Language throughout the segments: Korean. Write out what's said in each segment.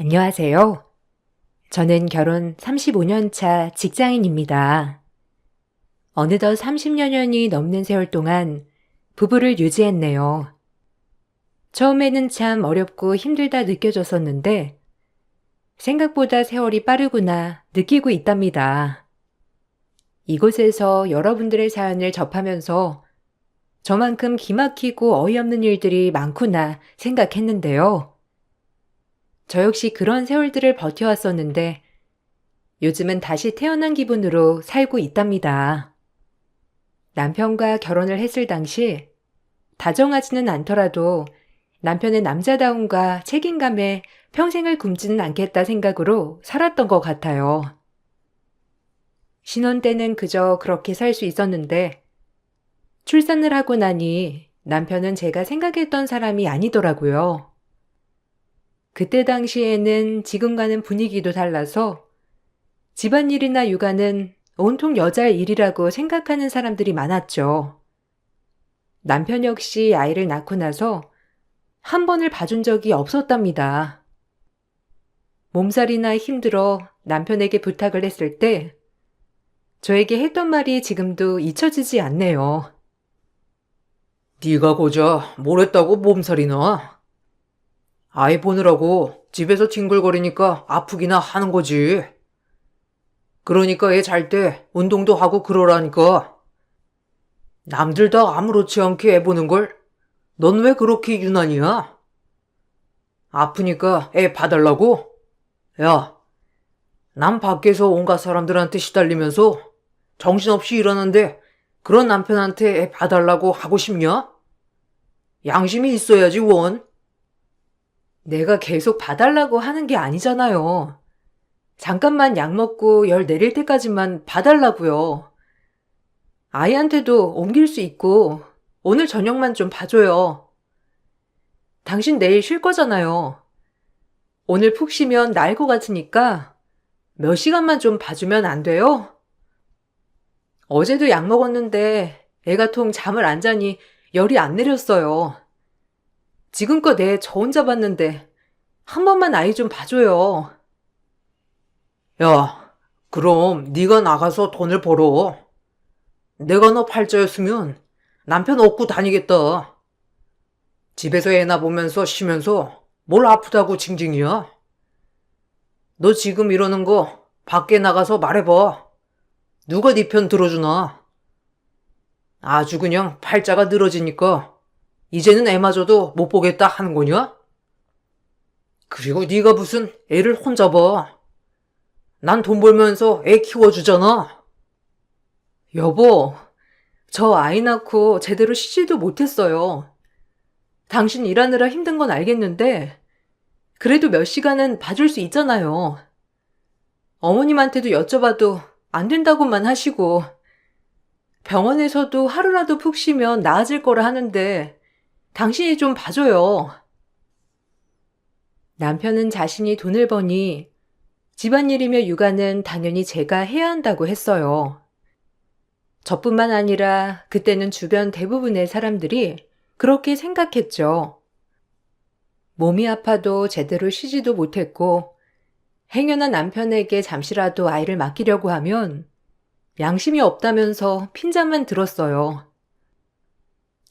안녕하세요. 저는 결혼 35년 차 직장인입니다. 어느덧 30여 년이 넘는 세월 동안 부부를 유지했네요. 처음에는 참 어렵고 힘들다 느껴졌었는데 생각보다 세월이 빠르구나 느끼고 있답니다. 이곳에서 여러분들의 사연을 접하면서 저만큼 기막히고 어이없는 일들이 많구나 생각했는데요. 저 역시 그런 세월들을 버텨왔었는데 요즘은 다시 태어난 기분으로 살고 있답니다. 남편과 결혼을 했을 당시 다정하지는 않더라도 남편의 남자다움과 책임감에 평생을 굶지는 않겠다 생각으로 살았던 것 같아요. 신혼 때는 그저 그렇게 살 수 있었는데 출산을 하고 나니 남편은 제가 생각했던 사람이 아니더라고요. 그때 당시에는 지금과는 분위기도 달라서 집안일이나 육아는 온통 여자의 일이라고 생각하는 사람들이 많았죠. 남편 역시 아이를 낳고 나서 한 번을 봐준 적이 없었답니다. 몸살이나 힘들어 남편에게 부탁을 했을 때 저에게 했던 말이 지금도 잊혀지지 않네요. 네가 고작 뭘 했다고 몸살이 나? 아이 보느라고 집에서 뒹굴거리니까 아프기나 하는 거지. 그러니까 애 잘 때 운동도 하고 그러라니까. 남들 다 아무렇지 않게 애 보는 걸 넌 왜 그렇게 유난이야? 아프니까 애 봐달라고? 야, 난 밖에서 온갖 사람들한테 시달리면서 정신없이 일하는데 그런 남편한테 애 봐달라고 하고 싶냐? 양심이 있어야지 원. 내가 계속 봐달라고 하는 게 아니잖아요. 잠깐만 약 먹고 열 내릴 때까지만 봐달라고요. 아이한테도 옮길 수 있고 오늘 저녁만 좀 봐줘요. 당신 내일 쉴 거잖아요. 오늘 푹 쉬면 나을 것 같으니까 몇 시간만 좀 봐주면 안 돼요? 어제도 약 먹었는데 애가 통 잠을 안 자니 열이 안 내렸어요. 지금껏 애 저 혼자 봤는데 한 번만 아이 좀 봐줘요. 야, 그럼 네가 나가서 돈을 벌어. 내가 너 팔자였으면 남편 업고 다니겠다. 집에서 애나 보면서 쉬면서 뭘 아프다고 징징이야? 너 지금 이러는 거 밖에 나가서 말해봐. 누가 네 편 들어주나? 아주 그냥 팔자가 늘어지니까 이제는 애마저도 못 보겠다 하는 거냐? 그리고 네가 무슨 애를 혼자 봐. 난 돈 벌면서 애 키워주잖아. 여보, 저 아이 낳고 제대로 쉬지도 못했어요. 당신 일하느라 힘든 건 알겠는데 그래도 몇 시간은 봐줄 수 있잖아요. 어머님한테도 여쭤봐도 안 된다고만 하시고 병원에서도 하루라도 푹 쉬면 나아질 거라 하는데 당신이 좀 봐줘요. 남편은 자신이 돈을 버니 집안일이며 육아는 당연히 제가 해야 한다고 했어요. 저뿐만 아니라 그때는 주변 대부분의 사람들이 그렇게 생각했죠. 몸이 아파도 제대로 쉬지도 못했고 행여나 남편에게 잠시라도 아이를 맡기려고 하면 양심이 없다면서 핀잔만 들었어요.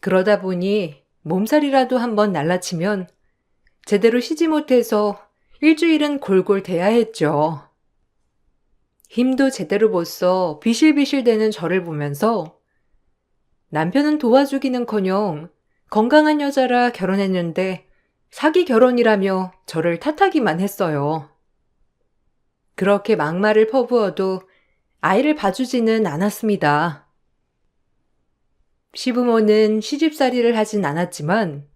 그러다 보니 몸살이라도 한번 날라치면 제대로 쉬지 못해서 일주일은 골골 대야 했죠. 힘도 제대로 못 써 비실비실 대는 저를 보면서 남편은 도와주기는커녕 건강한 여자라 결혼했는데 사기 결혼이라며 저를 탓하기만 했어요. 그렇게 막말을 퍼부어도 아이를 봐주지는 않았습니다. 시부모는 시집살이를 하진 않았지만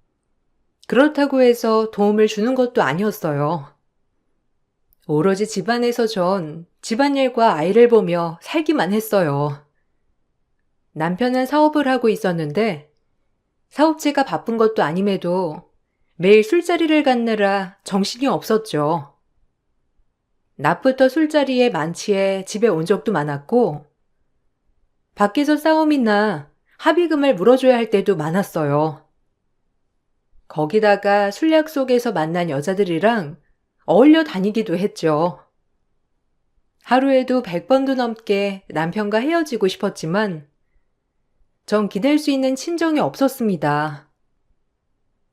그렇다고 해서 도움을 주는 것도 아니었어요. 오로지 집안에서 전 집안일과 아이를 보며 살기만 했어요. 남편은 사업을 하고 있었는데 사업체가 바쁜 것도 아님에도 매일 술자리를 갖느라 정신이 없었죠. 낮부터 술자리에 만취해 집에 온 적도 많았고 밖에서 싸움이나 합의금을 물어줘야 할 때도 많았어요. 거기다가 술 약속에서 만난 여자들이랑 어울려 다니기도 했죠. 하루에도 100번도 넘게 남편과 헤어지고 싶었지만 전 기댈 수 있는 친정이 없었습니다.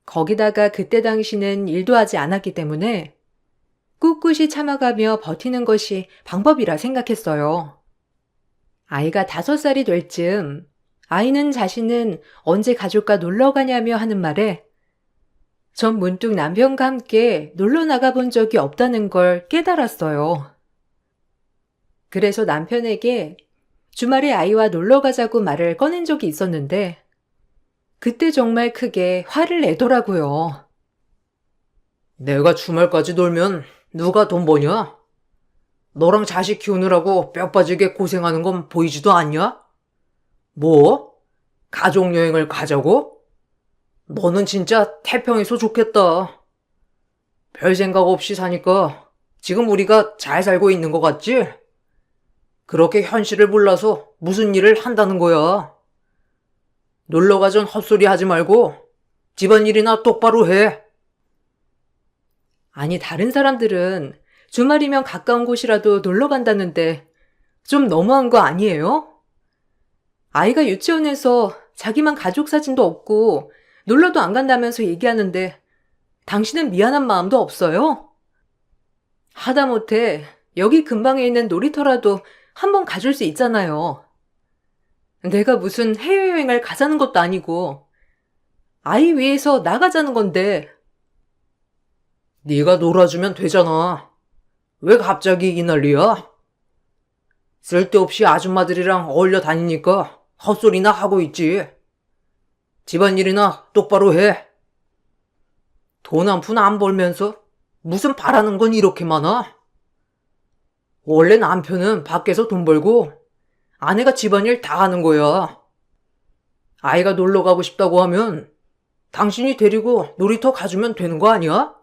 거기다가 그때 당시는 일도 하지 않았기 때문에 꿋꿋이 참아가며 버티는 것이 방법이라 생각했어요. 아이가 5살이 될 즈음 아이는 자신은 언제 가족과 놀러 가냐며 하는 말에 전 문득 남편과 함께 놀러 나가본 적이 없다는 걸 깨달았어요. 그래서 남편에게 주말에 아이와 놀러 가자고 말을 꺼낸 적이 있었는데 그때 정말 크게 화를 내더라고요. 내가 주말까지 놀면 누가 돈 버냐? 너랑 자식 키우느라고 뼈 빠지게 고생하는 건 보이지도 않냐? 뭐? 가족여행을 가자고? 너는 진짜 태평해서 좋겠다. 별 생각 없이 사니까 지금 우리가 잘 살고 있는 것 같지? 그렇게 현실을 몰라서 무슨 일을 한다는 거야. 놀러 가전 헛소리 하지 말고 집안일이나 똑바로 해. 아니, 다른 사람들은 주말이면 가까운 곳이라도 놀러 간다는데 좀 너무한 거 아니에요? 아이가 유치원에서 자기만 가족 사진도 없고 놀러도 안 간다면서 얘기하는데 당신은 미안한 마음도 없어요? 하다못해 여기 근방에 있는 놀이터라도 한번 가줄 수 있잖아요. 내가 무슨 해외여행을 가자는 것도 아니고 아이 위해서 나가자는 건데. 네가 놀아주면 되잖아. 왜 갑자기 이 난리야? 쓸데없이 아줌마들이랑 어울려 다니니까 헛소리나 하고 있지. 집안일이나 똑바로 해. 돈 한 푼 안 벌면서 무슨 바라는 건 이렇게 많아? 원래 남편은 밖에서 돈 벌고 아내가 집안일 다 하는 거야. 아이가 놀러 가고 싶다고 하면 당신이 데리고 놀이터 가주면 되는 거 아니야?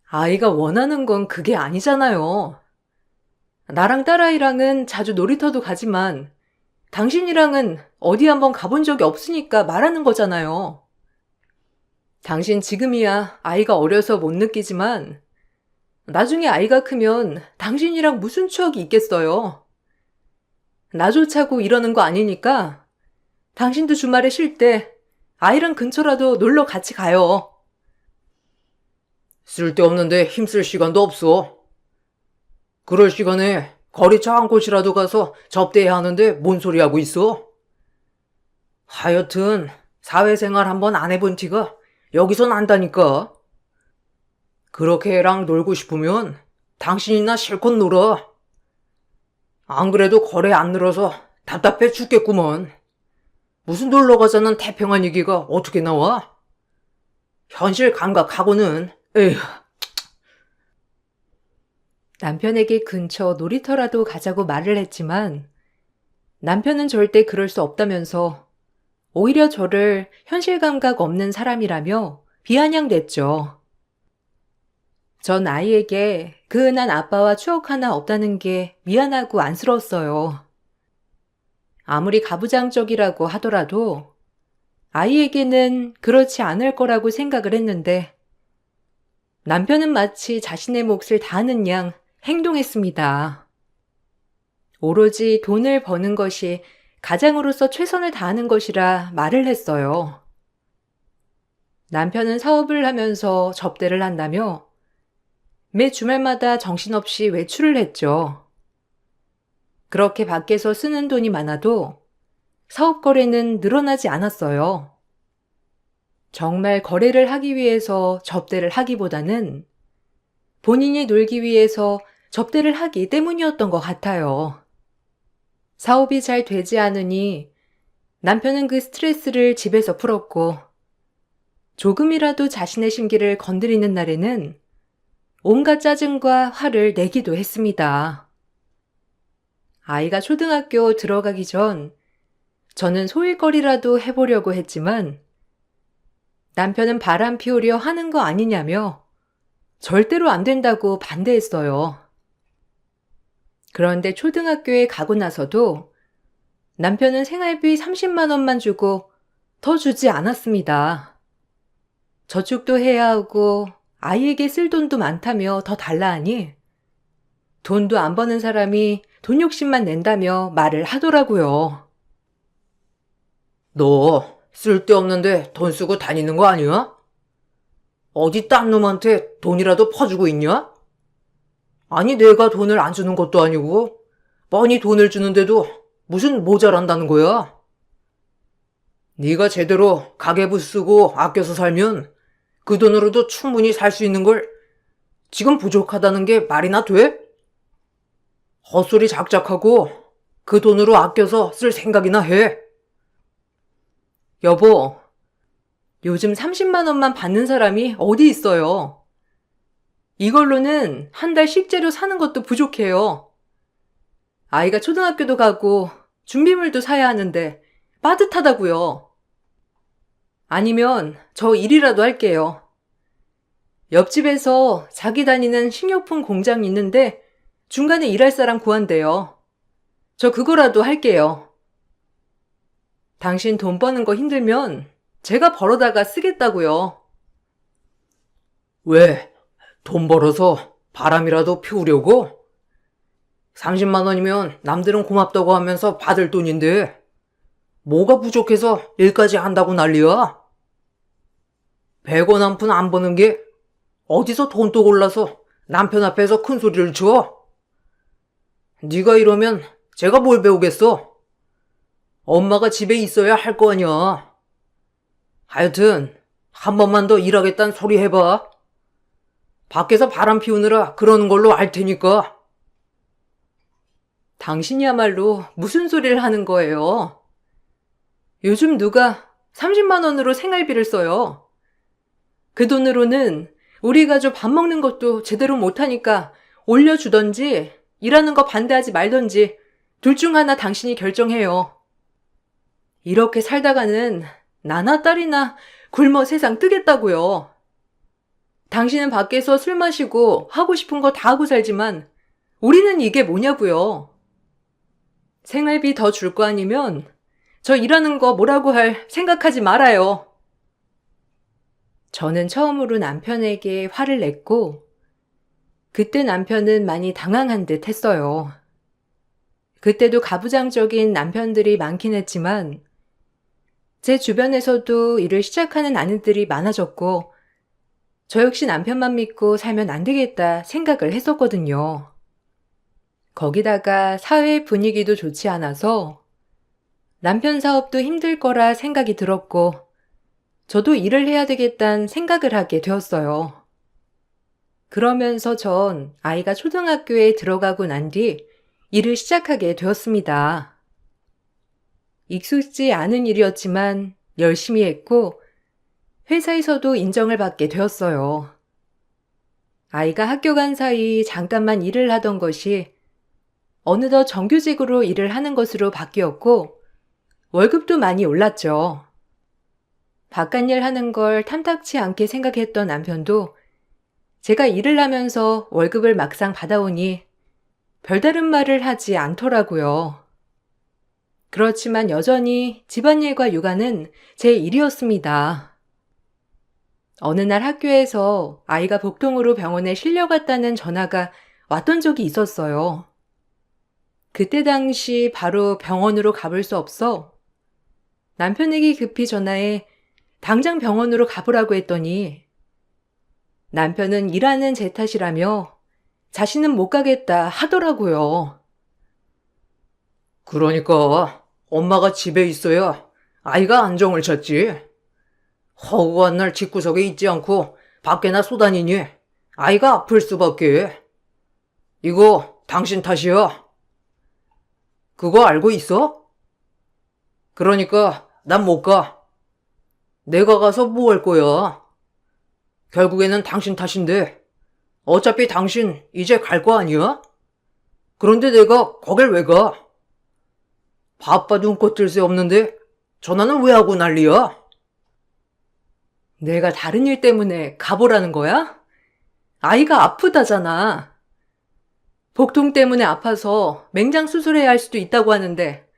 아이가 원하는 건 그게 아니잖아요. 나랑 딸아이랑은 자주 놀이터도 가지만 당신이랑은 어디 한번 가본 적이 없으니까 말하는 거잖아요. 당신 지금이야 아이가 어려서 못 느끼지만 나중에 아이가 크면 당신이랑 무슨 추억이 있겠어요. 나조차고 이러는 거 아니니까 당신도 주말에 쉴 때 아이랑 근처라도 놀러 같이 가요. 쓸데없는데 힘쓸 시간도 없어. 그럴 시간에 거리 차 한 곳이라도 가서 접대해야 하는데 뭔 소리 하고 있어? 하여튼 사회생활 한번 안 해본 티가 여기서 난다니까. 그렇게 애랑 놀고 싶으면 당신이나 실컷 놀아. 안 그래도 거래 안 늘어서 답답해 죽겠구먼. 무슨 놀러 가자는 태평한 얘기가 어떻게 나와? 현실 감각하고는 에휴. 남편에게 근처 놀이터라도 가자고 말을 했지만 남편은 절대 그럴 수 없다면서 오히려 저를 현실 감각 없는 사람이라며 비아냥댔죠. 전 아이에게 그 흔한 아빠와 추억 하나 없다는 게 미안하고 안쓰러웠어요. 아무리 가부장적이라고 하더라도 아이에게는 그렇지 않을 거라고 생각을 했는데 남편은 마치 자신의 몫을 다하는 양 행동했습니다. 오로지 돈을 버는 것이 가장으로서 최선을 다하는 것이라 말을 했어요. 남편은 사업을 하면서 접대를 한다며 매 주말마다 정신없이 외출을 했죠. 그렇게 밖에서 쓰는 돈이 많아도 사업 거래는 늘어나지 않았어요. 정말 거래를 하기 위해서 접대를 하기보다는 본인이 놀기 위해서 접대를 하기 때문이었던 것 같아요. 사업이 잘 되지 않으니 남편은 그 스트레스를 집에서 풀었고 조금이라도 자신의 심기를 건드리는 날에는 온갖 짜증과 화를 내기도 했습니다. 아이가 초등학교 들어가기 전 저는 소일거리라도 해보려고 했지만 남편은 바람 피우려 하는 거 아니냐며 절대로 안 된다고 반대했어요. 그런데 초등학교에 가고 나서도 남편은 생활비 30만 원만 주고 더 주지 않았습니다. 저축도 해야 하고 아이에게 쓸 돈도 많다며 더 달라 하니 돈도 안 버는 사람이 돈 욕심만 낸다며 말을 하더라고요. 너 쓸데없는데 돈 쓰고 다니는 거 아니야? 어디 딴 놈한테 돈이라도 퍼주고 있냐? 아니 내가 돈을 안 주는 것도 아니고 뻔히 돈을 주는데도 무슨 모자란다는 거야? 네가 제대로 가계부 쓰고 아껴서 살면 그 돈으로도 충분히 살 수 있는 걸 지금 부족하다는 게 말이나 돼? 헛소리 작작하고 그 돈으로 아껴서 쓸 생각이나 해. 여보, 요즘 30만 원만 받는 사람이 어디 있어요? 이걸로는 한 달 식재료 사는 것도 부족해요. 아이가 초등학교도 가고 준비물도 사야 하는데 빠듯하다고요. 아니면 저 일이라도 할게요. 옆집에서 자기 다니는 식료품 공장이 있는데 중간에 일할 사람 구한대요. 저 그거라도 할게요. 당신 돈 버는 거 힘들면 제가 벌어다가 쓰겠다고요. 왜? 돈 벌어서 바람이라도 피우려고? 30만 원이면 남들은 고맙다고 하면서 받을 돈인데 뭐가 부족해서 일까지 한다고 난리야? 100원 한 푼 안 버는 게 어디서 돈도 골라서 남편 앞에서 큰 소리를 쳐? 네가 이러면 제가 뭘 배우겠어? 엄마가 집에 있어야 할 거 아니야. 하여튼 한 번만 더 일하겠다는 소리 해봐. 밖에서 바람 피우느라 그러는 걸로 알 테니까. 당신이야말로 무슨 소리를 하는 거예요? 요즘 누가 30만 원으로 생활비를 써요? 그 돈으로는 우리 가족 밥 먹는 것도 제대로 못하니까 올려주던지 일하는 거 반대하지 말던지 둘 중 하나 당신이 결정해요. 이렇게 살다가는 나나 딸이나 굶어 세상 뜨겠다고요. 당신은 밖에서 술 마시고 하고 싶은 거 다 하고 살지만 우리는 이게 뭐냐고요. 생활비 더 줄 거 아니면 저 일하는 거 뭐라고 할 생각하지 말아요. 저는 처음으로 남편에게 화를 냈고 그때 남편은 많이 당황한 듯 했어요. 그때도 가부장적인 남편들이 많긴 했지만 제 주변에서도 일을 시작하는 아내들이 많아졌고 저 역시 남편만 믿고 살면 안 되겠다 생각을 했었거든요. 거기다가 사회 분위기도 좋지 않아서 남편 사업도 힘들 거라 생각이 들었고 저도 일을 해야 되겠다는 생각을 하게 되었어요. 그러면서 전 아이가 초등학교에 들어가고 난 뒤 일을 시작하게 되었습니다. 익숙지 않은 일이었지만 열심히 했고 회사에서도 인정을 받게 되었어요. 아이가 학교 간 사이 잠깐만 일을 하던 것이 어느덧 정규직으로 일을 하는 것으로 바뀌었고 월급도 많이 올랐죠. 바깥일 하는 걸 탐탁치 않게 생각했던 남편도 제가 일을 하면서 월급을 막상 받아오니 별다른 말을 하지 않더라고요. 그렇지만 여전히 집안일과 육아는 제 일이었습니다. 어느 날 학교에서 아이가 복통으로 병원에 실려갔다는 전화가 왔던 적이 있었어요. 그때 당시 바로 병원으로 가볼 수 없어 남편에게 급히 전화해 당장 병원으로 가보라고 했더니 남편은 일하는 제 탓이라며 자신은 못 가겠다 하더라고요. 그러니까 엄마가 집에 있어야 아이가 안정을 찾지. 허구한 날 집구석에 있지 않고 밖에나 쏘다니니 아이가 아플 수밖에. 이거 당신 탓이야. 그거 알고 있어? 그러니까 난 못 가. 내가 가서 뭐 할 거야? 결국에는 당신 탓인데 어차피 당신 이제 갈 거 아니야? 그런데 내가 거길 왜 가? 바빠 눈꽃 뜰 새 없는데 전화는 왜 하고 난리야? 내가 다른 일 때문에 가보라는 거야? 아이가 아프다잖아. 복통 때문에 아파서 맹장 수술해야 할 수도 있다고 하는데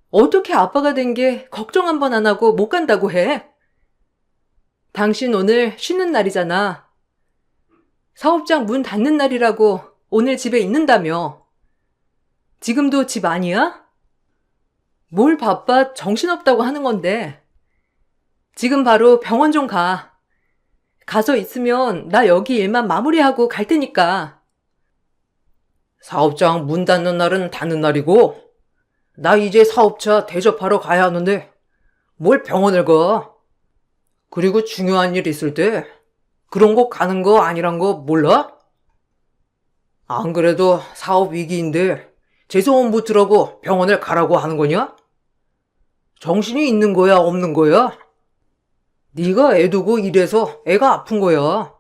어떻게 아빠가 된 게 걱정 한 번 안 하고 못 간다고 해? 당신 오늘 쉬는 날이잖아. 사업장 문 닫는 날이라고 오늘 집에 있는다며. 지금도 집 아니야? 뭘 바빠 정신없다고 하는 건데. 지금 바로 병원 좀 가. 가서 있으면 나 여기 일만 마무리하고 갈 테니까. 사업장 문 닫는 날은 닫는 날이고, 나 이제 사업차 대접하러 가야 하는데, 뭘 병원을 가? 그리고 중요한 일 있을 때, 그런 거 가는 거 아니란 거 몰라? 안 그래도 사업 위기인데, 재소원 붙으라고 병원을 가라고 하는 거냐? 정신이 있는 거야, 없는 거야? 네가 애 두고 이래서 애가 아픈 거야.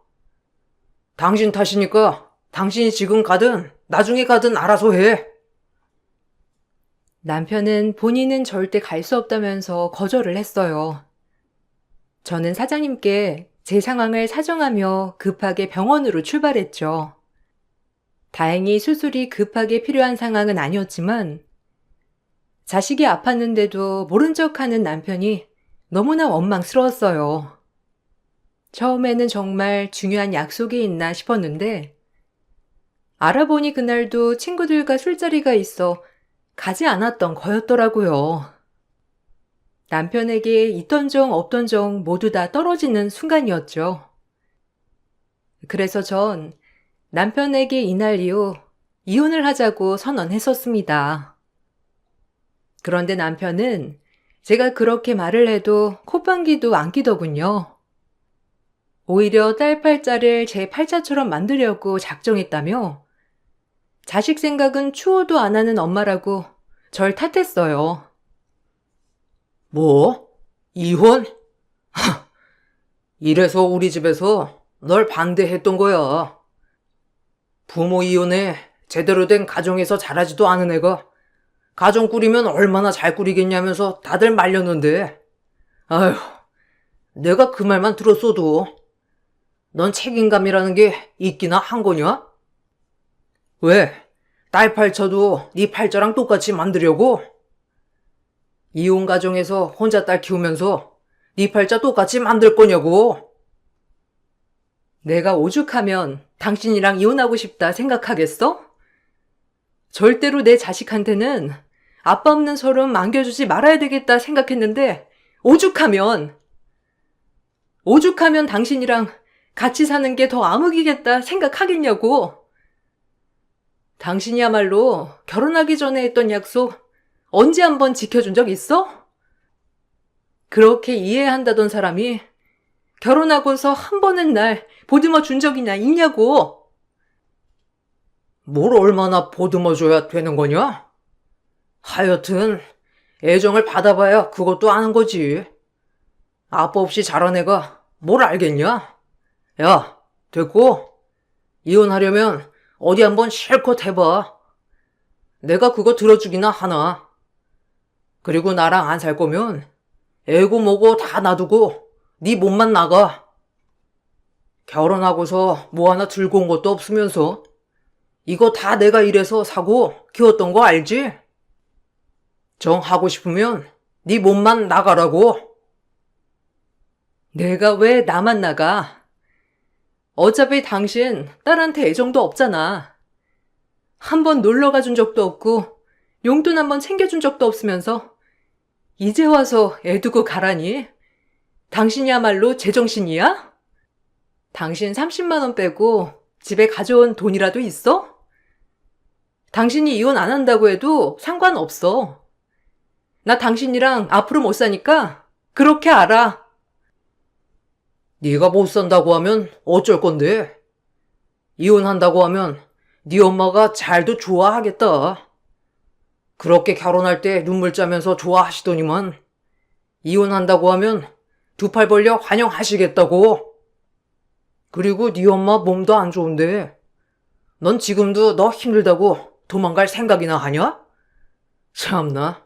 당신 탓이니까 당신이 지금 가든 나중에 가든 알아서 해. 남편은 본인은 절대 갈 수 없다면서 거절을 했어요. 저는 사장님께 제 상황을 사정하며 급하게 병원으로 출발했죠. 다행히 수술이 급하게 필요한 상황은 아니었지만 자식이 아팠는데도 모른 척하는 남편이 너무나 원망스러웠어요. 처음에는 정말 중요한 약속이 있나 싶었는데 알아보니 그날도 친구들과 술자리가 있어 가지 않았던 거였더라고요. 남편에게 있던 정 없던 정 모두 다 떨어지는 순간이었죠. 그래서 전 남편에게 이날 이후 이혼을 하자고 선언했었습니다. 그런데 남편은 제가 그렇게 말을 해도 콧방귀도 안 끼더군요. 오히려 딸 팔자를 제 팔자처럼 만들려고 작정했다며 자식 생각은 추호도 안 하는 엄마라고 절 탓했어요. 뭐? 이혼? 이래서 우리 집에서 널 반대했던 거야. 부모 이혼에 제대로 된 가정에서 자라지도 않은 애가 가정 꾸리면 얼마나 잘 꾸리겠냐면서 다들 말렸는데, 아휴, 내가 그 말만 들었어도 넌 책임감이라는 게 있기나 한 거냐? 왜? 딸 팔자도 네 팔자랑 똑같이 만들려고? 이혼 가정에서 혼자 딸 키우면서 네 팔자 똑같이 만들 거냐고? 내가 오죽하면 당신이랑 이혼하고 싶다 생각하겠어? 절대로 내 자식한테는 아빠 없는 서름 안겨주지 말아야 되겠다 생각했는데 오죽하면 당신이랑 같이 사는 게 더 암흑이겠다 생각하겠냐고. 당신이야말로 결혼하기 전에 했던 약속 언제 한번 지켜준 적 있어? 그렇게 이해한다던 사람이 결혼하고서 한 번은 날 보듬어 준 적이나 있냐고. 뭘 얼마나 보듬어줘야 되는 거냐? 하여튼 애정을 받아봐야 그것도 아는 거지. 아빠 없이 자란 애가 뭘 알겠냐? 야, 됐고 이혼하려면 어디 한번 실컷 해봐. 내가 그거 들어주기나 하나. 그리고 나랑 안 살 거면 애고 뭐고 다 놔두고 네 몸만 나가. 결혼하고서 뭐 하나 들고 온 것도 없으면서 이거 다 내가 일해서 사고 키웠던 거 알지? 정하고 싶으면 네 몸만 나가라고. 내가 왜 나만 나가? 어차피 당신 딸한테 애정도 없잖아. 한 번 놀러 가준 적도 없고 용돈 한 번 챙겨준 적도 없으면서 이제 와서 애 두고 가라니? 당신이야말로 제정신이야? 당신 30만 원 빼고 집에 가져온 돈이라도 있어? 당신이 이혼 안 한다고 해도 상관없어. 나 당신이랑 앞으로 못 사니까 그렇게 알아. 네가 못 산다고 하면 어쩔 건데? 이혼한다고 하면 네 엄마가 잘도 좋아하겠다. 그렇게 결혼할 때 눈물 짜면서 좋아하시더니만 이혼한다고 하면 두 팔 벌려 환영하시겠다고. 그리고 네 엄마 몸도 안 좋은데 넌 지금도 너 힘들다고 도망갈 생각이나 하냐? 참나.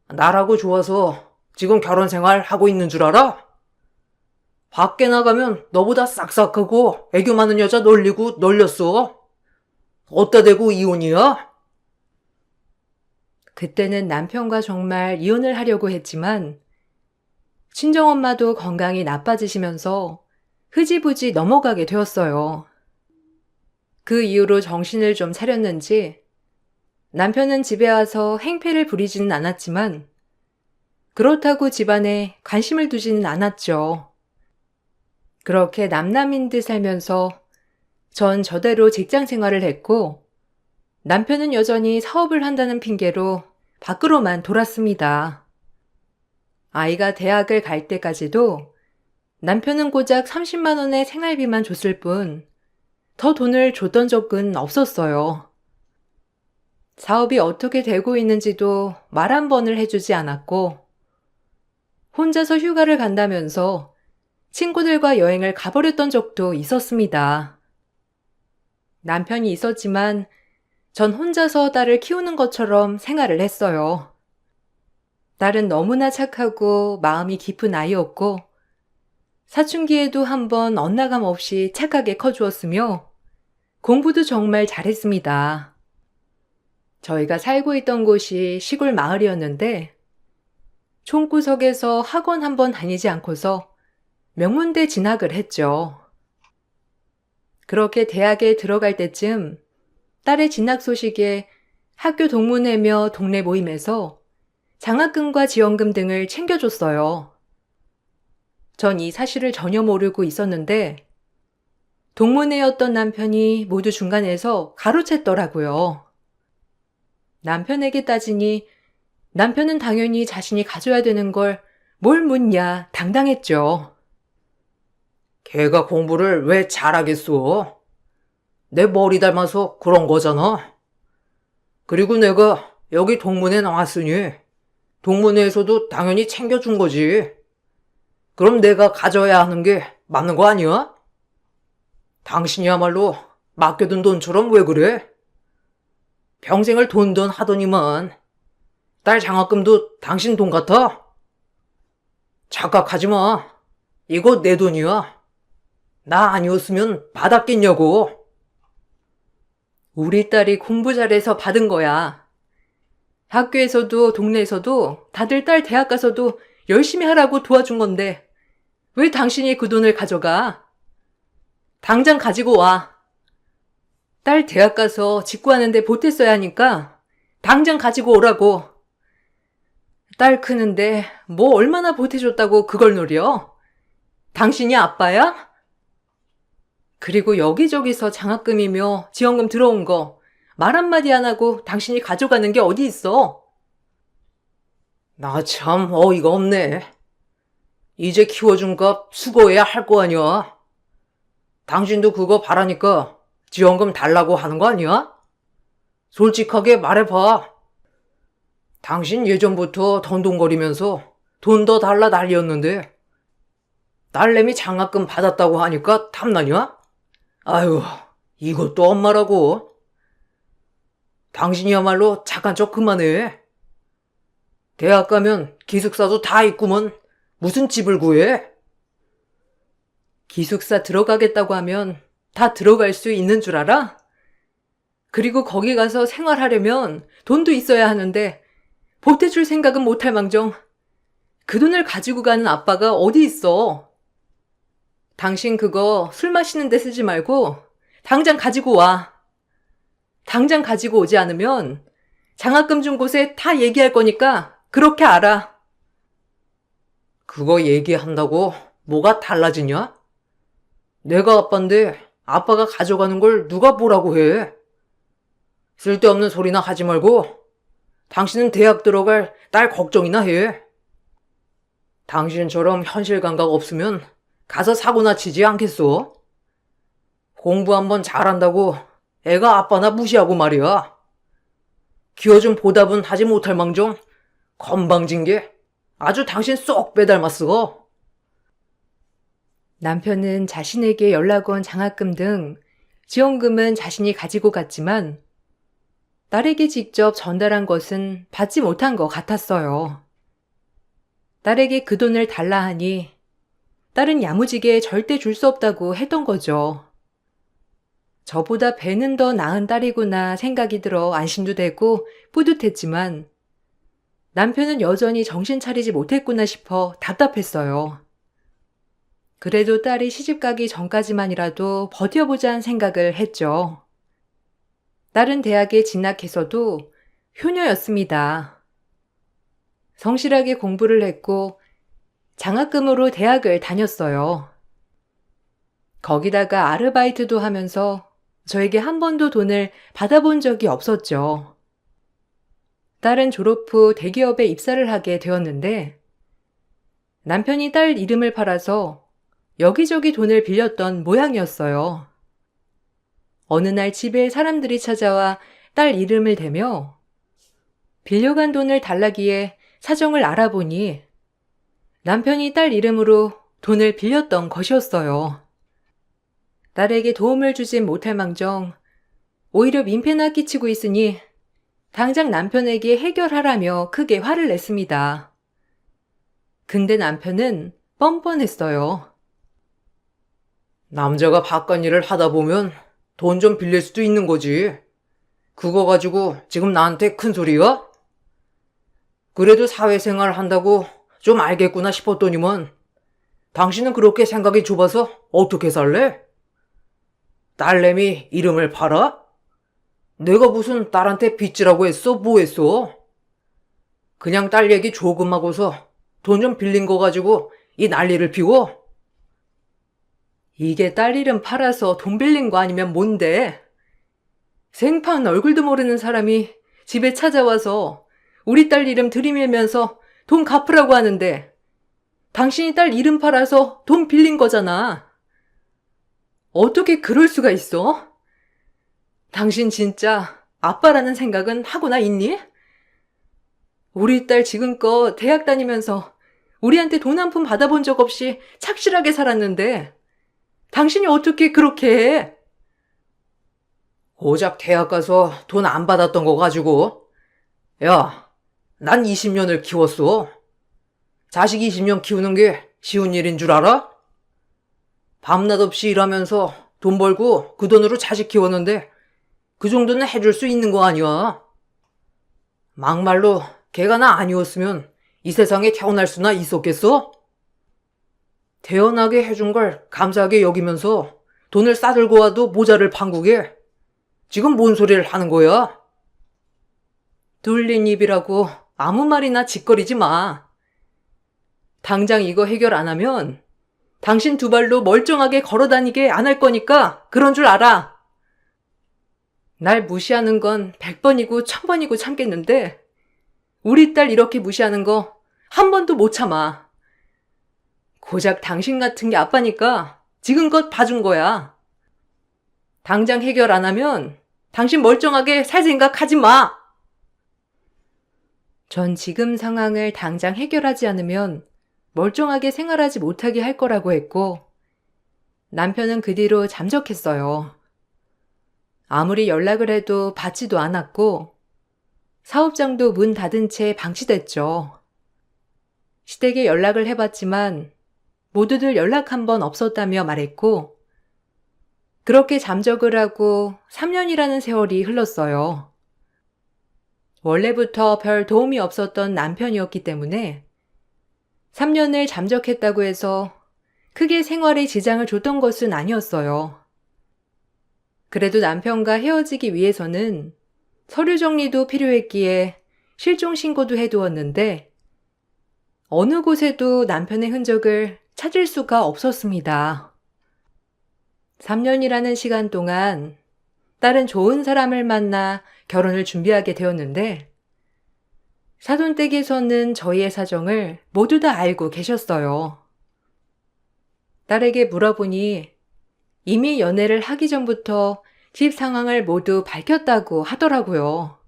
나라고 좋아서 지금 결혼 생활 하고 있는 줄 알아? 밖에 나가면 너보다 싹싹하고 애교 많은 여자 놀리고 놀렸어. 어디다 대고 이혼이야? 그때는 남편과 정말 이혼을 하려고 했지만 친정엄마도 건강이 나빠지시면서 흐지부지 넘어가게 되었어요. 그 이후로 정신을 좀 차렸는지 남편은 집에 와서 행패를 부리지는 않았지만 그렇다고 집안에 관심을 두지는 않았죠. 그렇게 남남인 듯 살면서 전 저대로 직장 생활을 했고 남편은 여전히 사업을 한다는 핑계로 밖으로만 돌았습니다. 아이가 대학을 갈 때까지도 남편은 고작 30만 원의 생활비만 줬을 뿐 더 돈을 줬던 적은 없었어요. 사업이 어떻게 되고 있는지도 말 한 번을 해주지 않았고 혼자서 휴가를 간다면서 친구들과 여행을 가버렸던 적도 있었습니다. 남편이 있었지만 전 혼자서 딸을 키우는 것처럼 생활을 했어요. 딸은 너무나 착하고 마음이 깊은 아이였고 사춘기에도 한번 엇나감 없이 착하게 커주었으며 공부도 정말 잘했습니다. 저희가 살고 있던 곳이 시골 마을이었는데 총구석에서 학원 한번 다니지 않고서 명문대 진학을 했죠. 그렇게 대학에 들어갈 때쯤 딸의 진학 소식에 학교 동문회며 동네 모임에서 장학금과 지원금 등을 챙겨줬어요. 전 이 사실을 전혀 모르고 있었는데 동문회였던 남편이 모두 중간에서 가로챘더라고요. 남편에게 따지니 남편은 당연히 자신이 가져야 되는 걸 뭘 묻냐 당당했죠. 걔가 공부를 왜 잘하겠어? 내 머리 닮아서 그런 거잖아. 그리고 내가 여기 동문회 나왔으니 동문회에서도 당연히 챙겨준 거지. 그럼 내가 가져야 하는 게 맞는 거 아니야? 당신이야말로 맡겨둔 돈처럼 왜 그래? 평생을 돈 하더니만 딸 장학금도 당신 돈 같아? 착각하지 마. 이거 내 돈이야. 나 아니었으면 받았겠냐고. 우리 딸이 공부 잘해서 받은 거야. 학교에서도 동네에서도 다들 딸 대학 가서도 열심히 하라고 도와준 건데 왜 당신이 그 돈을 가져가? 당장 가지고 와. 딸 대학 가서 집 구하는데 보탰어야 하니까 당장 가지고 오라고. 딸 크는데 뭐 얼마나 보태줬다고 그걸 노려? 당신이 아빠야? 그리고 여기저기서 장학금이며 지원금 들어온 거 말 한마디 안 하고 당신이 가져가는 게 어디 있어? 나 참 어이가 없네. 이제 키워준 값 수고해야 할 거 아니야. 당신도 그거 바라니까 지원금 달라고 하는 거 아니야? 솔직하게 말해봐. 당신 예전부터 던동거리면서 돈 더 달라 난리였는데 딸내미 장학금 받았다고 하니까 탐나냐? 아유, 이것도 엄마라고. 당신이야말로 착한 척 그만해. 대학 가면 기숙사도 다 있구먼. 무슨 집을 구해? 기숙사 들어가겠다고 하면 다 들어갈 수 있는 줄 알아? 그리고 거기 가서 생활하려면 돈도 있어야 하는데 보태줄 생각은 못할 망정 그 돈을 가지고 가는 아빠가 어디 있어? 당신 그거 술 마시는 데 쓰지 말고 당장 가지고 와. 당장 가지고 오지 않으면 장학금 준 곳에 다 얘기할 거니까 그렇게 알아. 그거 얘기한다고 뭐가 달라지냐? 내가 아빠인데 아빠가 가져가는 걸 누가 뭐라고 해? 쓸데없는 소리나 하지 말고 당신은 대학 들어갈 딸 걱정이나 해. 당신처럼 현실 감각 없으면 가서 사고나 치지 않겠어? 공부 한번 잘한다고 애가 아빠나 무시하고 말이야. 키워준 보답은 하지 못할 망정 건방진 게 아주 당신 쏙 빼닮았어. 남편은 자신에게 연락 온 장학금 등 지원금은 자신이 가지고 갔지만 딸에게 직접 전달한 것은 받지 못한 것 같았어요. 딸에게 그 돈을 달라 하니 딸은 야무지게 절대 줄 수 없다고 했던 거죠. 저보다 배는 더 나은 딸이구나 생각이 들어 안심도 되고 뿌듯했지만 남편은 여전히 정신 차리지 못했구나 싶어 답답했어요. 그래도 딸이 시집가기 전까지만이라도 버텨보자는 생각을 했죠. 다른 대학에 진학해서도 효녀였습니다. 성실하게 공부를 했고 장학금으로 대학을 다녔어요. 거기다가 아르바이트도 하면서 저에게 한 번도 돈을 받아본 적이 없었죠. 딸은 졸업 후 대기업에 입사를 하게 되었는데 남편이 딸 이름을 팔아서 여기저기 돈을 빌렸던 모양이었어요. 어느 날 집에 사람들이 찾아와 딸 이름을 대며 빌려간 돈을 달라기에 사정을 알아보니 남편이 딸 이름으로 돈을 빌렸던 것이었어요. 딸에게 도움을 주진 못할 망정 오히려 민폐나 끼치고 있으니 당장 남편에게 해결하라며 크게 화를 냈습니다. 근데 남편은 뻔뻔했어요. 남자가 바깥 일을 하다 보면 돈 좀 빌릴 수도 있는 거지. 그거 가지고 지금 나한테 큰 소리야? 그래도 사회생활 한다고 좀 알겠구나 싶었더니만 당신은 그렇게 생각이 좁아서 어떻게 살래? 딸내미 이름을 팔아? 내가 무슨 딸한테 빚지라고 했어? 뭐 했어? 그냥 딸 얘기 조금 하고서 돈 좀 빌린 거 가지고 이 난리를 피워? 이게 딸 이름 팔아서 돈 빌린 거 아니면 뭔데? 생판 얼굴도 모르는 사람이 집에 찾아와서 우리 딸 이름 들이밀면서 돈 갚으라고 하는데 당신이 딸 이름 팔아서 돈 빌린 거잖아. 어떻게 그럴 수가 있어? 당신 진짜 아빠라는 생각은 하고나 있니? 우리 딸 지금껏 대학 다니면서 우리한테 돈 한 푼 받아본 적 없이 착실하게 살았는데 당신이 어떻게 그렇게 해? 고작 대학 가서 돈 안 받았던 거 가지고. 야, 난 20년을 키웠어. 자식 20년 키우는 게 쉬운 일인 줄 알아? 밤낮 없이 일하면서 돈 벌고 그 돈으로 자식 키웠는데 그 정도는 해줄 수 있는 거 아니야. 막말로 걔가 나 아니었으면 이 세상에 태어날 수나 있었겠어? 태어나게 해준 걸 감사하게 여기면서 돈을 싸들고 와도 모자를 판국에 지금 뭔 소리를 하는 거야? 둘린 입이라고 아무 말이나 짓거리지 마. 당장 이거 해결 안 하면 당신 두 발로 멀쩡하게 걸어다니게 안 할 거니까 그런 줄 알아. 날 무시하는 건 100번이고 1000번이고 참겠는데 우리 딸 이렇게 무시하는 거 한 번도 못 참아. 고작 당신 같은 게 아빠니까 지금껏 봐준 거야. 당장 해결 안 하면 당신 멀쩡하게 살 생각 하지 마. 전 지금 상황을 당장 해결하지 않으면 멀쩡하게 생활하지 못하게 할 거라고 했고 남편은 그 뒤로 잠적했어요. 아무리 연락을 해도 받지도 않았고 사업장도 문 닫은 채 방치됐죠. 시댁에 연락을 해봤지만 모두들 연락 한 번 없었다며 말했고 그렇게 잠적을 하고 3년이라는 세월이 흘렀어요. 원래부터 별 도움이 없었던 남편이었기 때문에 3년을 잠적했다고 해서 크게 생활에 지장을 줬던 것은 아니었어요. 그래도 남편과 헤어지기 위해서는 서류 정리도 필요했기에 실종 신고도 해두었는데 어느 곳에도 남편의 흔적을 찾을 수가 없었습니다. 3년이라는 시간 동안 딸은 좋은 사람을 만나 결혼을 준비하게 되었는데 사돈댁에서는 저희의 사정을 모두 다 알고 계셨어요. 딸에게 물어보니 이미 연애를 하기 전부터 집 상황을 모두 밝혔다고 하더라고요.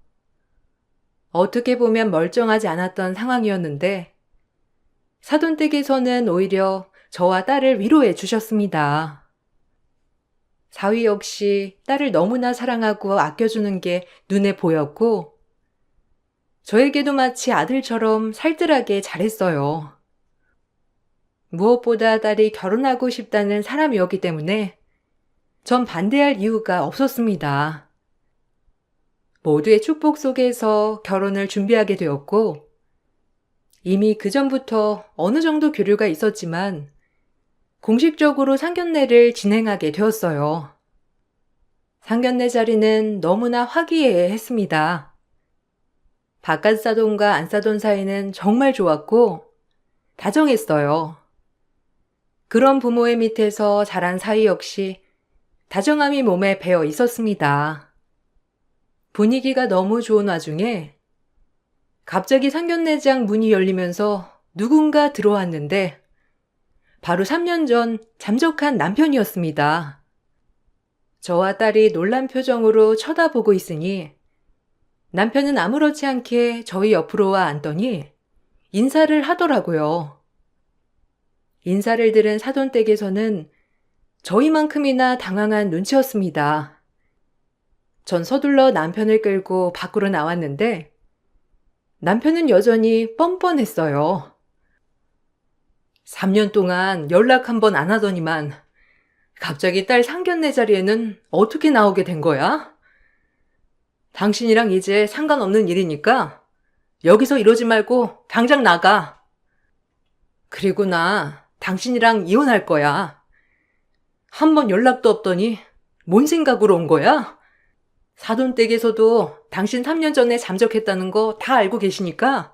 어떻게 보면 멀쩡하지 않았던 상황이었는데 사돈댁에서는 오히려 저와 딸을 위로해 주셨습니다. 사위 역시 딸을 너무나 사랑하고 아껴주는 게 눈에 보였고 저에게도 마치 아들처럼 살뜰하게 잘했어요. 무엇보다 딸이 결혼하고 싶다는 사람이었기 때문에 전 반대할 이유가 없었습니다. 모두의 축복 속에서 결혼을 준비하게 되었고 이미 그전부터 어느 정도 교류가 있었지만 공식적으로 상견례를 진행하게 되었어요. 상견례 자리는 너무나 화기애애했습니다. 바깥 사돈과 안 사돈 사이는 정말 좋았고 다정했어요. 그런 부모의 밑에서 자란 사이 역시 다정함이 몸에 배어 있었습니다. 분위기가 너무 좋은 와중에 갑자기 상견례장 문이 열리면서 누군가 들어왔는데 바로 3년 전 잠적한 남편이었습니다. 저와 딸이 놀란 표정으로 쳐다보고 있으니 남편은 아무렇지 않게 저희 옆으로 와 앉더니 인사를 하더라고요. 인사를 들은 사돈댁에서는 저희만큼이나 당황한 눈치였습니다. 전 서둘러 남편을 끌고 밖으로 나왔는데 남편은 여전히 뻔뻔했어요. 3년 동안 연락 한 번 안 하더니만 갑자기 딸 상견례 자리에는 어떻게 나오게 된 거야? 당신이랑 이제 상관없는 일이니까 여기서 이러지 말고 당장 나가. 그리고 나 당신이랑 이혼할 거야. 한 번 연락도 없더니 뭔 생각으로 온 거야? 사돈댁에서도 당신 3년 전에 잠적했다는 거 다 알고 계시니까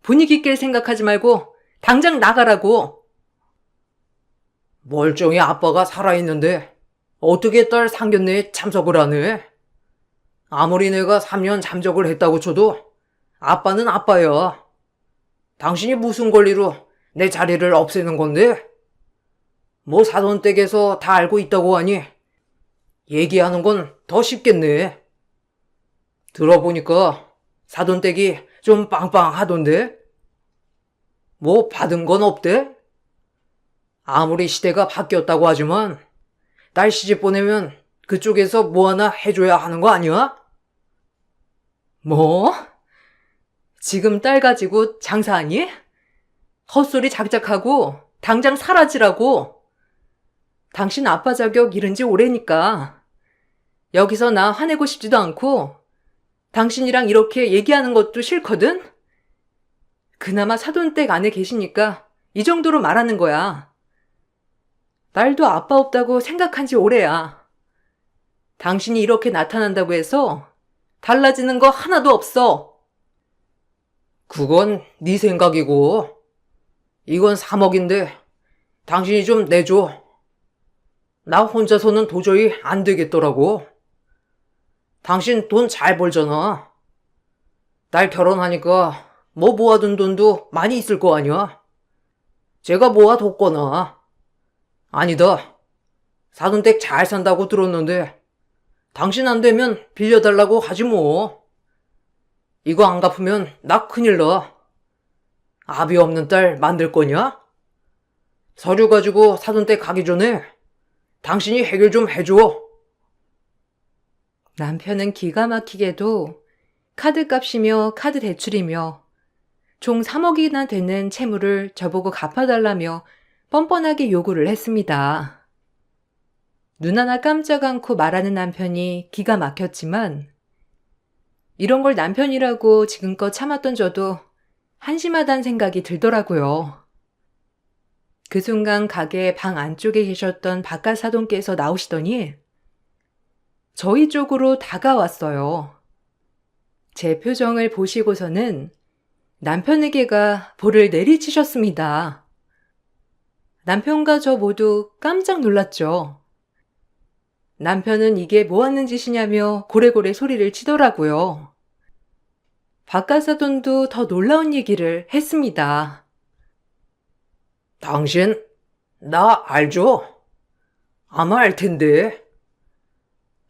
분위기 깰 생각하지 말고 당장 나가라고. 멀쩡히 아빠가 살아있는데 어떻게 딸 상견례에 참석을 하네? 아무리 내가 3년 잠적을 했다고 쳐도 아빠는 아빠야. 당신이 무슨 권리로 내 자리를 없애는 건데? 뭐 사돈댁에서 다 알고 있다고 하니 얘기하는 건 더 쉽겠네. 들어보니까 사돈댁이 좀 빵빵하던데? 뭐 받은 건 없대? 아무리 시대가 바뀌었다고 하지만 딸 시집 보내면 그쪽에서 뭐 하나 해줘야 하는 거 아니야? 뭐? 지금 딸 가지고 장사하니? 헛소리 작작하고 당장 사라지라고. 당신 아빠 자격 잃은 지 오래니까. 여기서 나 화내고 싶지도 않고 당신이랑 이렇게 얘기하는 것도 싫거든? 그나마 사돈댁 안에 계시니까 이 정도로 말하는 거야. 딸도 아빠 없다고 생각한 지 오래야. 당신이 이렇게 나타난다고 해서 달라지는 거 하나도 없어. 그건 네 생각이고 이건 3억인데 당신이 좀 내줘. 나 혼자서는 도저히 안 되겠더라고. 당신 돈 잘 벌잖아. 딸 결혼하니까 뭐 모아둔 돈도 많이 있을 거 아니야. 제가 모아뒀거나. 아니다. 사돈댁 잘 산다고 들었는데 당신 안 되면 빌려달라고 하지 뭐. 이거 안 갚으면 나 큰일 나. 아비 없는 딸 만들 거냐? 서류 가지고 사돈댁 가기 전에 당신이 해결 좀 해줘. 남편은 기가 막히게도 카드값이며 카드 대출이며 총 3억이나 되는 채무를 저보고 갚아달라며 뻔뻔하게 요구를 했습니다. 눈 하나 깜짝 않고 말하는 남편이 기가 막혔지만 이런 걸 남편이라고 지금껏 참았던 저도 한심하다는 생각이 들더라고요. 그 순간 가게 방 안쪽에 계셨던 바깥 사돈께서 나오시더니 저희 쪽으로 다가왔어요. 제 표정을 보시고서는 남편에게가 볼을 내리치셨습니다. 남편과 저 모두 깜짝 놀랐죠. 남편은 이게 뭐 하는 짓이냐며 고래고래 소리를 치더라고요. 바깥 사돈도 더 놀라운 얘기를 했습니다. 당신, 나 알죠? 아마 알 텐데.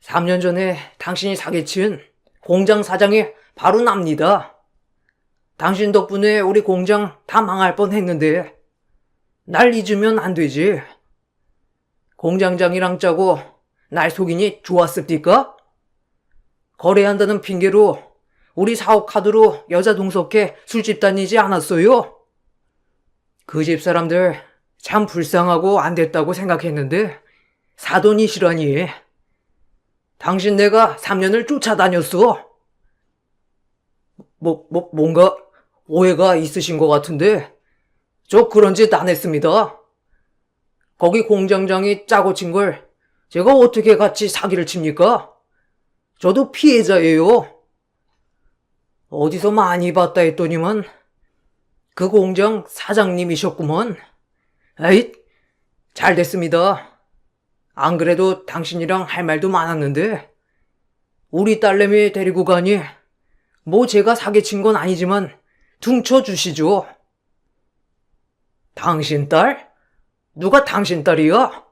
3년 전에 당신이 사기친 공장 사장이 바로 납니다. 당신 덕분에 우리 공장 다 망할 뻔했는데 날 잊으면 안 되지. 공장장이랑 짜고 날 속이니 좋았습니까? 거래한다는 핑계로 우리 사업 카드로 여자 동석해 술집 다니지 않았어요? 그 집 사람들 참 불쌍하고 안 됐다고 생각했는데 사돈이시라니. 당신 내가 3년을 쫓아다녔어. 뭔가 오해가 있으신 것 같은데 저 그런 짓 안 했습니다. 거기 공장장이 짜고 친 걸 제가 어떻게 같이 사기를 칩니까? 저도 피해자예요. 어디서 많이 봤다 했더니만 그 공장 사장님이셨구먼. 에잇, 잘 됐습니다. 안 그래도 당신이랑 할 말도 많았는데 우리 딸내미 데리고 가니 뭐 제가 사기친 건 아니지만 둥쳐주시죠. 당신 딸? 누가 당신 딸이야?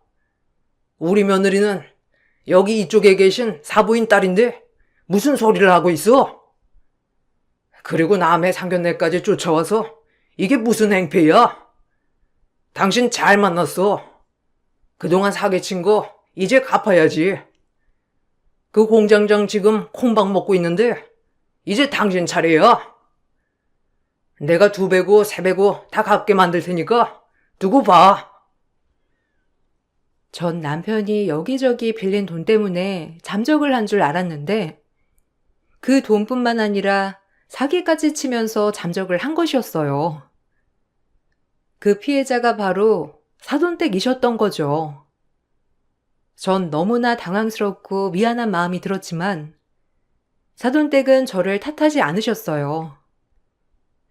우리 며느리는 여기 이쪽에 계신 사부인 딸인데 무슨 소리를 하고 있어? 그리고 남의 상견례까지 쫓아와서 이게 무슨 행패야? 당신 잘 만났어. 그동안 사기친 거 이제 갚아야지. 그 공장장 지금 콩밥 먹고 있는데 이제 당신 차례야. 내가 2배고 3배고 다 갚게 만들 테니까 두고 봐. 전 남편이 여기저기 빌린 돈 때문에 잠적을 한 줄 알았는데 그 돈뿐만 아니라 사기까지 치면서 잠적을 한 것이었어요. 그 피해자가 바로 사돈댁이셨던 거죠. 전 너무나 당황스럽고 미안한 마음이 들었지만 사돈댁은 저를 탓하지 않으셨어요.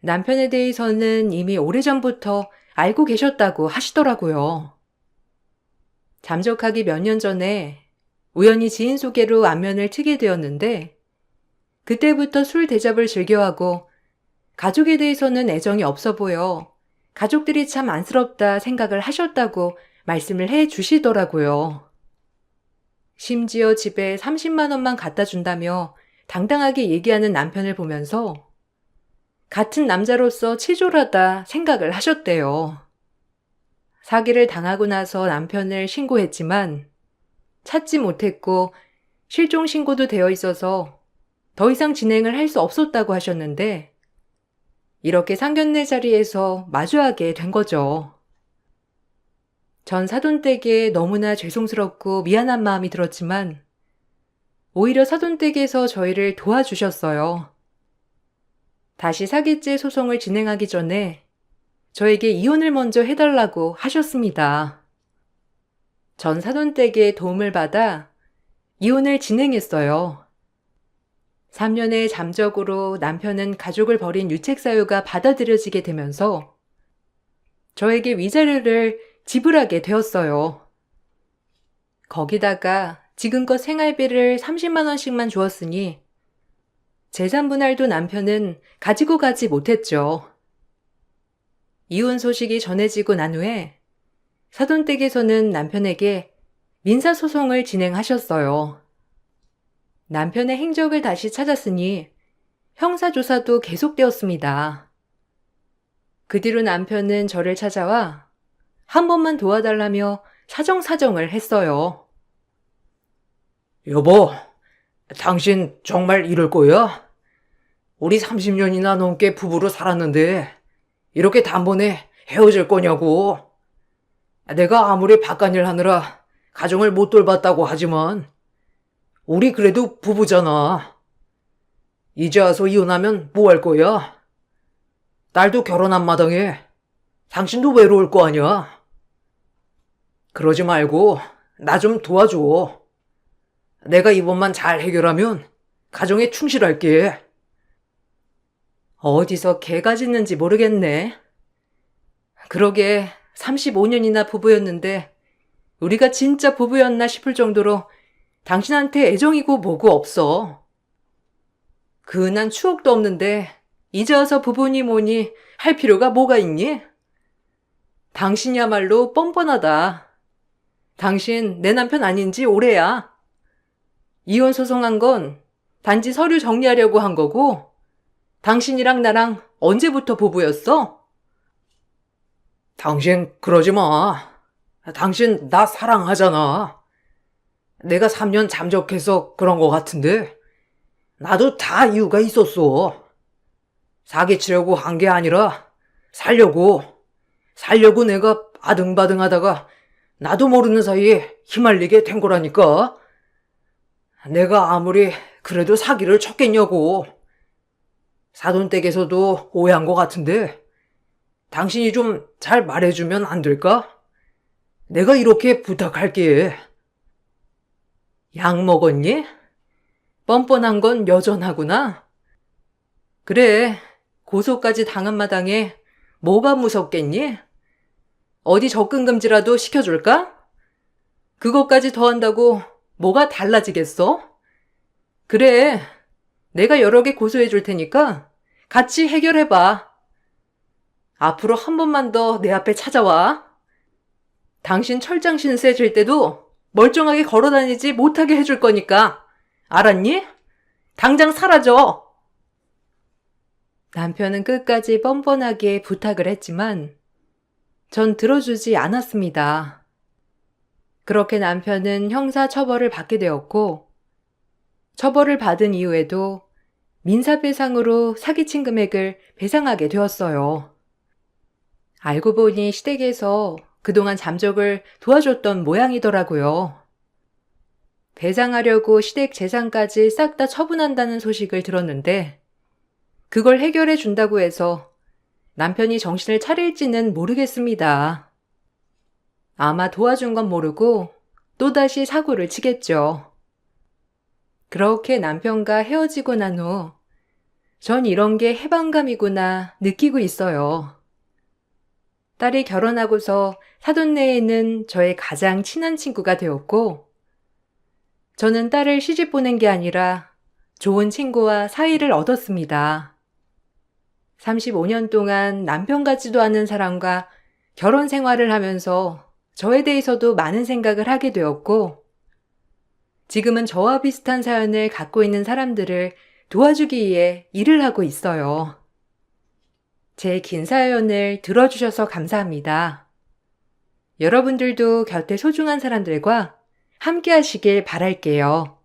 남편에 대해서는 이미 오래전부터 알고 계셨다고 하시더라고요. 잠적하기 몇 년 전에 우연히 지인 소개로 안면을 트게 되었는데 그때부터 술 대접을 즐겨하고 가족에 대해서는 애정이 없어 보여 가족들이 참 안쓰럽다 생각을 하셨다고 말씀을 해 주시더라고요. 심지어 집에 30만 원만 갖다 준다며 당당하게 얘기하는 남편을 보면서 같은 남자로서 치졸하다 생각을 하셨대요. 사기를 당하고 나서 남편을 신고했지만 찾지 못했고 실종 신고도 되어 있어서 더 이상 진행을 할 수 없었다고 하셨는데 이렇게 상견례 자리에서 마주하게 된 거죠. 전 사돈댁에 너무나 죄송스럽고 미안한 마음이 들었지만 오히려 사돈댁에서 저희를 도와주셨어요. 다시 사기죄 소송을 진행하기 전에 저에게 이혼을 먼저 해달라고 하셨습니다. 전 사돈댁의 도움을 받아 이혼을 진행했어요. 3년의 잠적으로 남편은 가족을 버린 유책사유가 받아들여지게 되면서 저에게 위자료를 지불하게 되었어요. 거기다가 지금껏 생활비를 30만 원씩만 주었으니 재산 분할도 남편은 가지고 가지 못했죠. 이혼 소식이 전해지고 난 후에 사돈댁에서는 남편에게 민사소송을 진행하셨어요. 남편의 행적을 다시 찾았으니 형사조사도 계속되었습니다. 그 뒤로 남편은 저를 찾아와 한 번만 도와달라며 사정사정을 했어요. 여보, 당신 정말 이럴 거야? 우리 30년이나 넘게 부부로 살았는데 이렇게 단번에 헤어질 거냐고. 내가 아무리 바깥일 하느라 가정을 못 돌봤다고 하지만 우리 그래도 부부잖아. 이제 와서 이혼하면 뭐 할 거야? 딸도 결혼한 마당에 당신도 외로울 거 아니야? 그러지 말고 나 좀 도와줘. 내가 이번만 잘 해결하면 가정에 충실할게. 어디서 개가 짖는지 모르겠네. 그러게 35년이나 부부였는데 우리가 진짜 부부였나 싶을 정도로 당신한테 애정이고 뭐고 없어. 근한 추억도 없는데 이제 와서 부부니 뭐니 할 필요가 뭐가 있니? 당신이야말로 뻔뻔하다. 당신 내 남편 아닌 지 오래야. 이혼 소송한 건 단지 서류 정리하려고 한 거고 당신이랑 나랑 언제부터 부부였어? 당신 그러지 마. 당신 나 사랑하잖아. 내가 3년 잠적해서 그런 거 같은데 나도 다 이유가 있었어. 사기치려고 한 게 아니라 살려고 내가 아등바등 하다가 나도 모르는 사이에 휘말리게 된 거라니까. 내가 아무리 그래도 사기를 쳤겠냐고. 사돈댁에서도 오해한 것 같은데 당신이 좀 잘 말해주면 안 될까? 내가 이렇게 부탁할게. 약 먹었니? 뻔뻔한 건 여전하구나. 그래, 고소까지 당한 마당에 뭐가 무섭겠니? 어디 접근금지라도 시켜줄까? 그것까지 더 한다고 뭐가 달라지겠어? 그래, 내가 여러 개 고소해 줄 테니까 같이 해결해봐. 앞으로 한 번만 더 내 앞에 찾아와. 당신 철장 신세 질 때도 멀쩡하게 걸어 다니지 못하게 해줄 거니까. 알았니? 당장 사라져. 남편은 끝까지 뻔뻔하게 부탁을 했지만 전 들어주지 않았습니다. 그렇게 남편은 형사 처벌을 받게 되었고 처벌을 받은 이후에도 민사배상으로 사기친 금액을 배상하게 되었어요. 알고 보니 시댁에서 그동안 잠적을 도와줬던 모양이더라고요. 배상하려고 시댁 재산까지 싹 다 처분한다는 소식을 들었는데 그걸 해결해 준다고 해서 남편이 정신을 차릴지는 모르겠습니다. 아마 도와준 건 모르고 또다시 사고를 치겠죠. 그렇게 남편과 헤어지고 난 후 전 이런 게 해방감이구나 느끼고 있어요. 딸이 결혼하고서 사돈 내에는 저의 가장 친한 친구가 되었고 저는 딸을 시집 보낸 게 아니라 좋은 친구와 사이를 얻었습니다. 35년 동안 남편 같지도 않은 사람과 결혼 생활을 하면서 저에 대해서도 많은 생각을 하게 되었고 지금은 저와 비슷한 사연을 갖고 있는 사람들을 도와주기 위해 일을 하고 있어요. 제 긴 사연을 들어주셔서 감사합니다. 여러분들도 곁에 소중한 사람들과 함께 하시길 바랄게요.